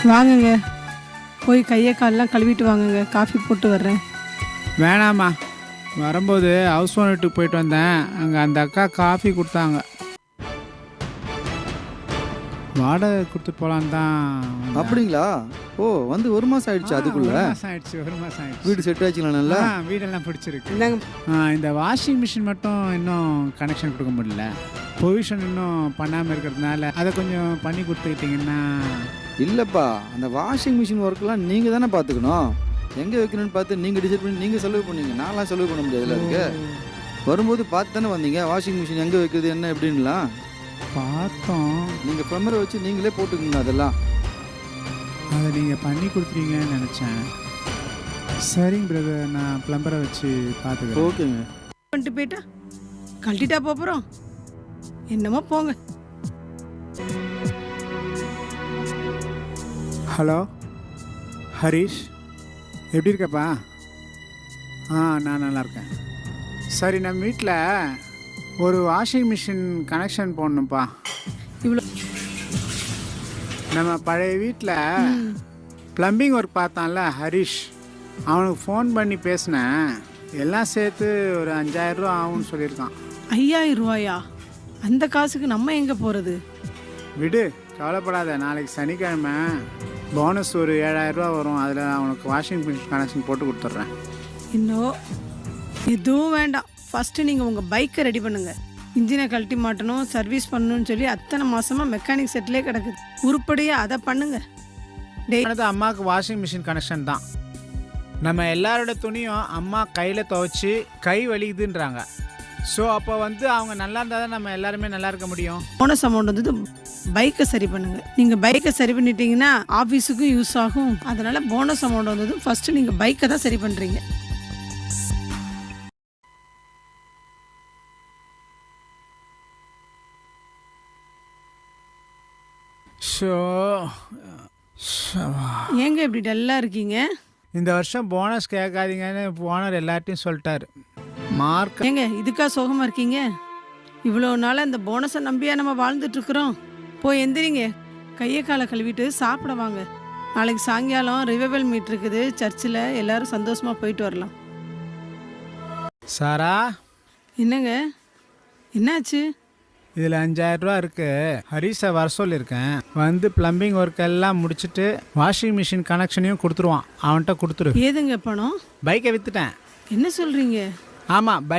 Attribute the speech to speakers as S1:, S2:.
S1: வாங்குங்க, போய் கையை காலெலாம் கழுவிட்டு வாங்குங்க. காஃபி போட்டு வர்றேன்.
S2: வேணாம்மா, வரும்போது ஹவுஸ் ஓனர்ட்டுக்கு போயிட்டு வந்தேன். அங்கே அந்த அக்கா காஃபி கொடுத்தாங்க. வாடகை கொடுத்துட்டு போகலான்னு தான்.
S3: அப்படிங்களா? ஓ, வந்து ஒரு மாதம் ஆயிடுச்சு. அதுக்குள்ள
S2: ஒரு மாதம் ஆயிடுச்சு.
S3: வீடு செட் ஆச்சுங்களா? நல்லா
S2: வீடெல்லாம் பிடிச்சிருக்கு.
S1: இந்தாங்க.
S2: இந்த வாஷிங் மிஷின் மட்டும் இன்னும் கனெக்ஷன் கொடுக்க முடியல. பொசிஷன் இன்னும் பண்ணாமல் இருக்கிறதுனால அதை கொஞ்சம் பண்ணி கொடுத்துக்கிட்டிங்கன்னா.
S3: இல்லைப்பா, அந்த வாஷிங் மிஷின் ஒர்க்கெலாம் நீங்கள் தானே பார்த்துக்கணும். எங்கே வைக்கணும்னு பார்த்து நீங்கள் டிசைட் பண்ணி நீங்கள் செலவு பண்ணீங்க. நான்லாம் செலவு பண்ண முடியாதுல்ல. இருக்கு வரும்போது பார்த்து தானே வந்தீங்க வாஷிங் மிஷின் எங்கே வைக்கிறது என்ன எப்படின்லாம்
S2: பார்த்தோம்.
S3: நீங்கள் ப்ளம்பரை வச்சு நீங்களே போட்டுக்கோங்க. அதெல்லாம்
S2: அதை நீங்கள் பண்ணி கொடுத்துருவீங்கன்னு நினச்சேன். சரிங்க பிரதர், நான் ப்ளம்பரை வச்சு பார்த்துக்கிறேன்.
S3: ஓகேங்க.
S1: பண்ணிட்டு போயிட்டா கழட்டிட்டா போகிறோம். என்னமோ போங்க.
S2: ஹலோ ஹரிஷ், எப்படி இருக்கப்பா? நான் நல்லா இருக்கேன். சரி, நம்ம வீட்டில் ஒரு வாஷிங் மிஷின் கனெக்ஷன் போடணும்ப்பா.
S1: இவ்வளோ
S2: நம்ம பழைய வீட்டில் ப்ளம்பிங் ஒர்க் பார்த்தான்ல ஹரிஷ், அவனுக்கு ஃபோன் பண்ணி பேசினேன். எல்லாம் சேர்த்து ஒரு 5000 ரூபா ஆகும்னு சொல்லியிருக்கான்.
S1: 5000 ரூபாயா? அந்த காசுக்கு நம்ம எங்கே போகிறது?
S2: விடு, கவலைப்படாத. நாளைக்கு சனிக்கிழமை போனஸ் ஒரு 7000 ரூபா வரும். அதில் அவனுக்கு வாஷிங் மிஷின் கனெக்ஷன் போட்டு கொடுத்துட்றேன்.
S1: இன்னும் எதுவும் வேண்டாம். ஃபஸ்ட்டு நீங்கள் உங்கள் பைக்கை ரெடி பண்ணுங்கள். இன்ஜினை கழட்டி மாட்டணும், சர்வீஸ் பண்ணணும்னு சொல்லி அத்தனை மாதமாக மெக்கானிக் செட்லேயே கிடக்குது. உருப்படியாக அதை பண்ணுங்கள்.
S2: அம்மாவுக்கு வாஷிங் மிஷின் கனெக்ஷன் தான். நம்ம எல்லாரோட துணியும் அம்மா கையில் துவைச்சி கை வலிக்குதுன்றாங்க. ஸோ அப்போ அவங்க நல்லா இருந்தால் தான் நம்ம எல்லாருமே நல்லா இருக்க முடியும்.
S1: போனஸ் அமௌண்ட் வந்து பைக்கை சரி பண்ணுங்கள். நீங்கள் பைக்கை சரி பண்ணிட்டீங்கன்னா ஆஃபீஸுக்கும் யூஸ் ஆகும். அதனால் போனஸ் அமௌண்ட் வந்தது ஃபஸ்ட்டு நீங்கள் பைக்கை தான் சரி பண்ணுறீங்க. ஏங்க இப்படி டல்லாக இருக்கீங்க?
S2: இந்த வருஷம் போனஸ் கேட்காதீங்கன்னு ஓனர் எல்லார்ட்டையும் சொல்லிட்டாரு. மார்க்
S1: ஏங்க இதுக்கா சோகமாக இருக்கீங்க? இவ்வளோ நாளாக இந்த போனஸை நம்பியா நம்ம வாழ்ந்துட்டுருக்குறோம். போய் எந்திரிங்க, கையை காலை கழுவிட்டு சாப்பிட வாங்க. நாளைக்கு சாயங்காலம் ரிவைவல் மீட் இருக்குது சர்ச்சில். எல்லாரும் சந்தோஷமாக போயிட்டு வரலாம்.
S2: சாரா,
S1: என்னங்க என்னாச்சு?
S2: இதில் 5000 ரூபா இருக்குது. ஹரிஷை வர சொல்லியிருக்கேன். வந்து ப்ளம்பிங் ஒர்க் எல்லாம் முடிச்சுட்டு வாஷிங் மிஷின் கனெக்ஷனையும் கொடுத்துருவான். அவன்கிட்ட கொடுத்துரு.
S1: ஏதுங்க பணம்?
S2: பைக்கை விற்றுட்டேன்.
S1: என்ன சொல்கிறீங்க?
S2: ஆமாம், பைக்